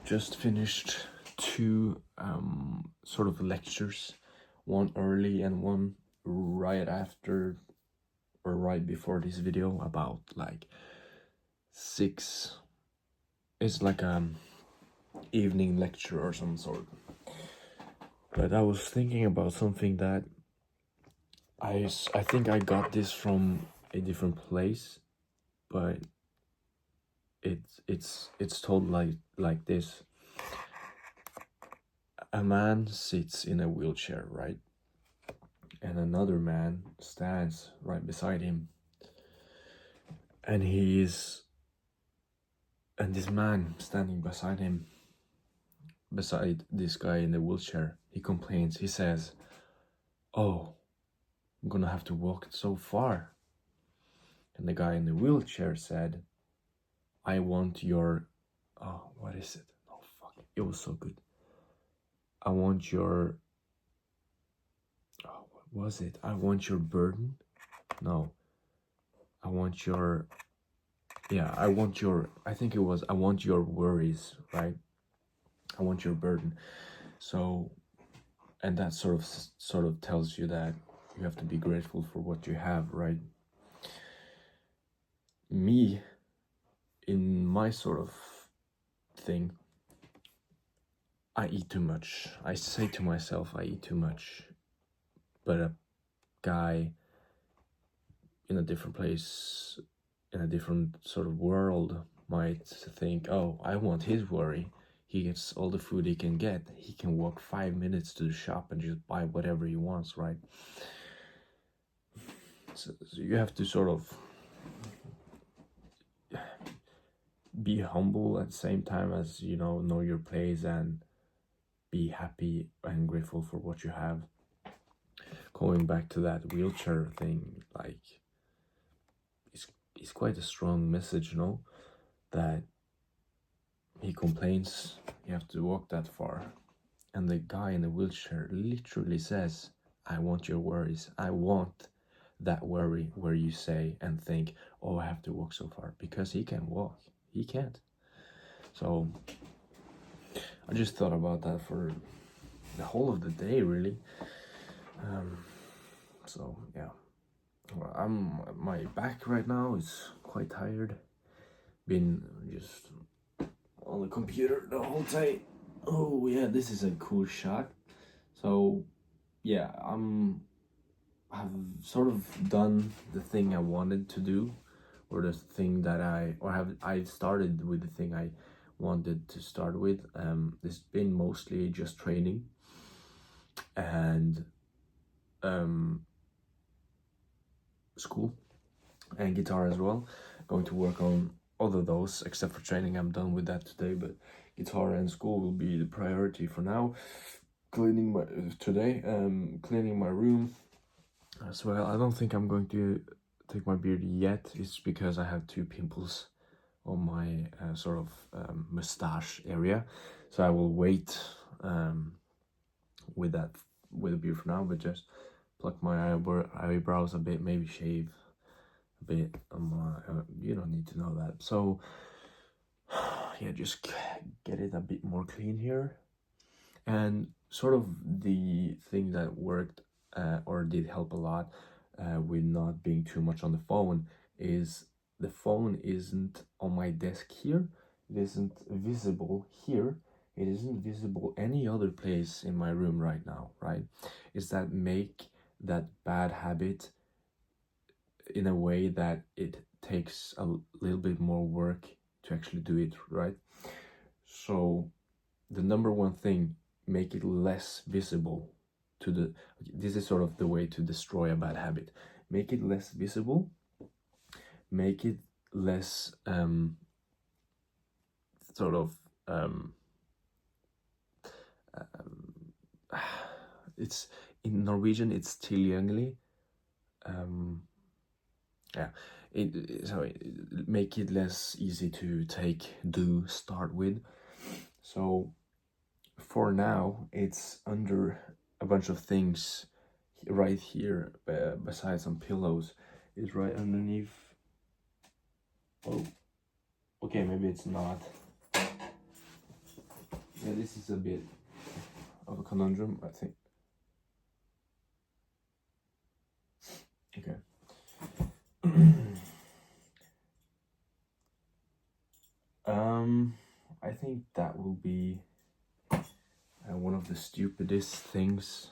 Just finished two sort of lectures, one early and one right after or right before this video, about like 6. It's like evening lecture or some sort. But I was thinking about something that I think I got this from a different place, but it's told like this. A man sits in a wheelchair, right? And another man stands right beside him. And this man standing beside him, beside this guy in the wheelchair, he complains. He says, "Oh, I'm gonna have to walk so far." And the guy in the wheelchair said, "I want your..." Oh, what is it? Oh, fuck. It was so good. "I want your..." Oh, what was it? "I want your burden?" No. "I want your..." Yeah, "I want your..." I think it was, "I want your worries," right? "I want your burden." So, and that sort of tells you that you have to be grateful for what you have, right? Me, in my sort of thing, I eat too much. I say to myself, I eat too much. But a guy in a different place, in a different sort of world, might think, "Oh, I want his worry. He gets all the food he can get. He can walk 5 minutes to the shop and just buy whatever he wants," right? So you have to sort of be humble at the same time as, know your place and be happy and grateful for what you have. Going back to that wheelchair thing, like, it's quite a strong message, that he complains you have to walk that far, and the guy in the wheelchair literally says, "I want your worries. I want that worry where you say and think, oh, I have to walk so far," because he can walk. He can't. So I just thought about that for the whole of the day, really. So yeah, well, my back right now is quite tired. Been just on the computer the whole time. Oh yeah, this is a cool shot. So yeah, I've sort of done the thing I wanted to do, or the thing that I started with the thing I wanted to start with. It's been mostly just training and school and guitar as well. Going to work on all of those, except for training. I'm done with that today, but guitar and school will be the priority for now. Cleaning my room as well. I don't think I'm going to take my beard yet. It's because I have 2 pimples on my sort of mustache area, so I will wait with the beard for now, but just pluck my eyebrows a bit, maybe shave a bit. You don't need to know that. So yeah, just get it a bit more clean here. And sort of the thing that worked or did help a lot with not being too much on the phone is the phone isn't on my desk here. It isn't visible here. It isn't visible any other place in my room right now, right? Is that make that bad habit in a way that it takes a little bit more work to actually do it, right? So the number one thing, make it less visible to this is sort of the way to destroy a bad habit. Make it less visible, make it less it's in Norwegian it's tilgjengelig. Make it less easy to start with. So for now, it's under a bunch of things right here, besides some pillows, is right underneath Oh, okay, maybe it's not. Yeah, this is a bit of a conundrum, I think. Okay. I think that will be one of the stupidest things.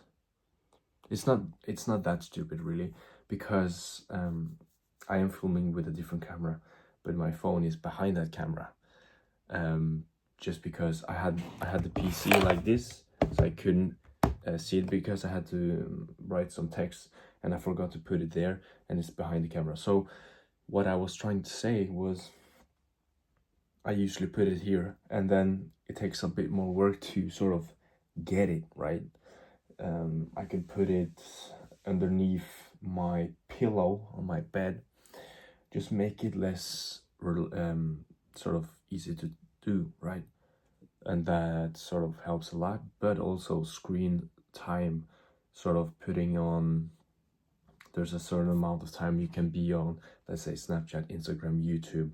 It's not that stupid really, because I am filming with a different camera, but my phone is behind that camera. Just because I had the PC like this, so I couldn't see it because I had to write some text and I forgot to put it there, and it's behind the camera. So what I was trying to say was, I usually put it here, and then it takes a bit more work to sort of get it right. I can put it underneath my pillow on my bed, just make it less sort of easy to do, right? And that sort of helps a lot. But also screen time, sort of putting on, there's a certain amount of time you can be on, let's say Snapchat, Instagram, YouTube,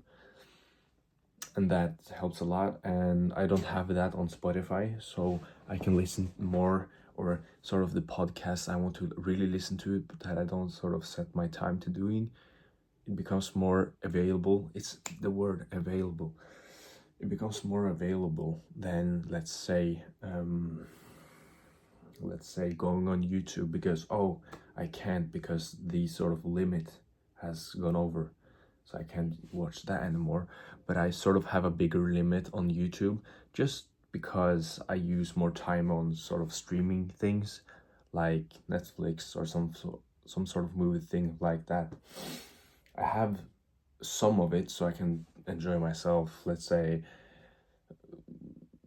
and that helps a lot. And I don't have that on Spotify, so I can listen more, or sort of the podcasts I want to really listen to, but that I don't sort of set my time to doing, it becomes more available. It's the word available. It becomes more available than, let's say going on YouTube, because I can't, because the sort of limit has gone over, so I can't watch that anymore. But I sort of have a bigger limit on YouTube, just because I use more time on sort of streaming things like Netflix or some sort of movie thing like that. I have some of it so I can enjoy myself, let's say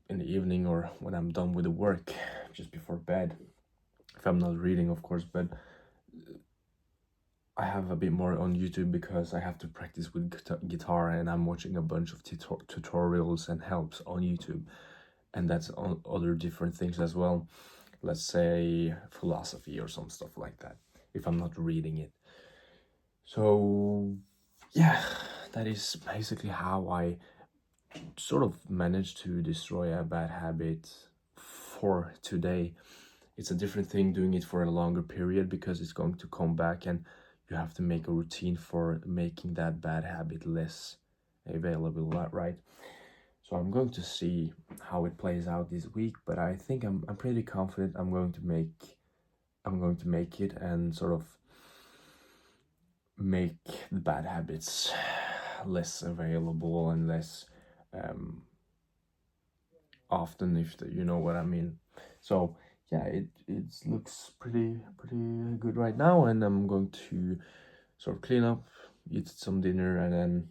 in the evening or when I'm done with the work, just before bed, if I'm not reading, of course. But I have a bit more on YouTube because I have to practice with guitar, and I'm watching a bunch of tutorials and helps on YouTube, and that's on other different things as well, let's say philosophy or some stuff like that, if I'm not reading it. So yeah, that is basically how I sort of managed to destroy a bad habit for today. It's a different thing doing it for a longer period, because it's going to come back, and you have to make a routine for making that bad habit less available, right? So I'm going to see how it plays out this week, but I think I'm pretty confident I'm going to make it, and sort of make the bad habits less available and less often, if you know what I mean. So yeah, it looks pretty good right now, and I'm going to sort of clean up, eat some dinner, and then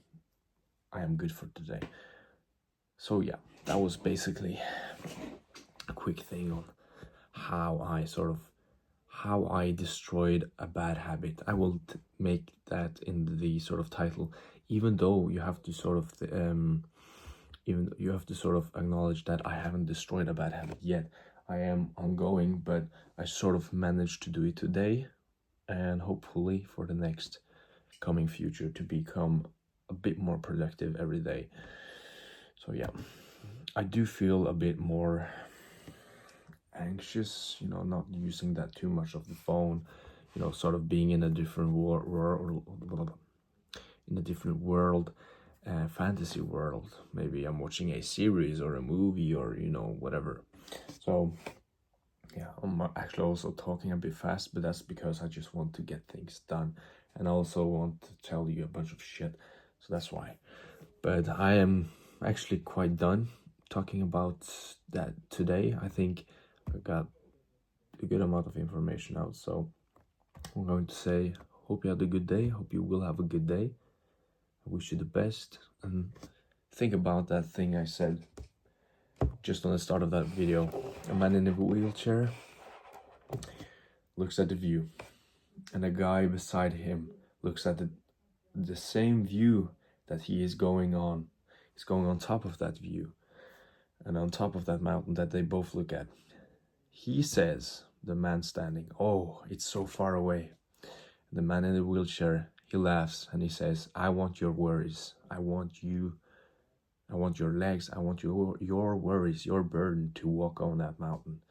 I am good for today. So yeah, that was basically a quick thing on how I destroyed a bad habit. I will make that in the sort of title, even though you have to sort of acknowledge that I haven't destroyed a bad habit yet. I am ongoing, but I sort of managed to do it today, and hopefully for the next coming future to become a bit more productive every day. So yeah, I do feel a bit more anxious, not using that too much of the phone, sort of being in a different world, fantasy world. Maybe I'm watching a series or a movie, or whatever. So yeah, I'm actually also talking a bit fast, but that's because I just want to get things done, and I also want to tell you a bunch of shit, so that's why. But I am actually quite done talking about that today. I think I got a good amount of information out, so I'm going to say, hope you had a good day, hope you will have a good day. I wish you the best, and think about that thing I said just on the start of that video. A man in a wheelchair looks at the view, and a guy beside him looks at the same view that he is going on. He's going on top of that view, and on top of that mountain that they both look at. He says, the man standing, "Oh, it's so far away." The man in the wheelchair, he laughs and he says, I want your worries. I want your legs. I want your worries, your burden to walk on that mountain.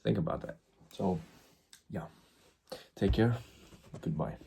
Think about that. So, yeah. Take care. Goodbye.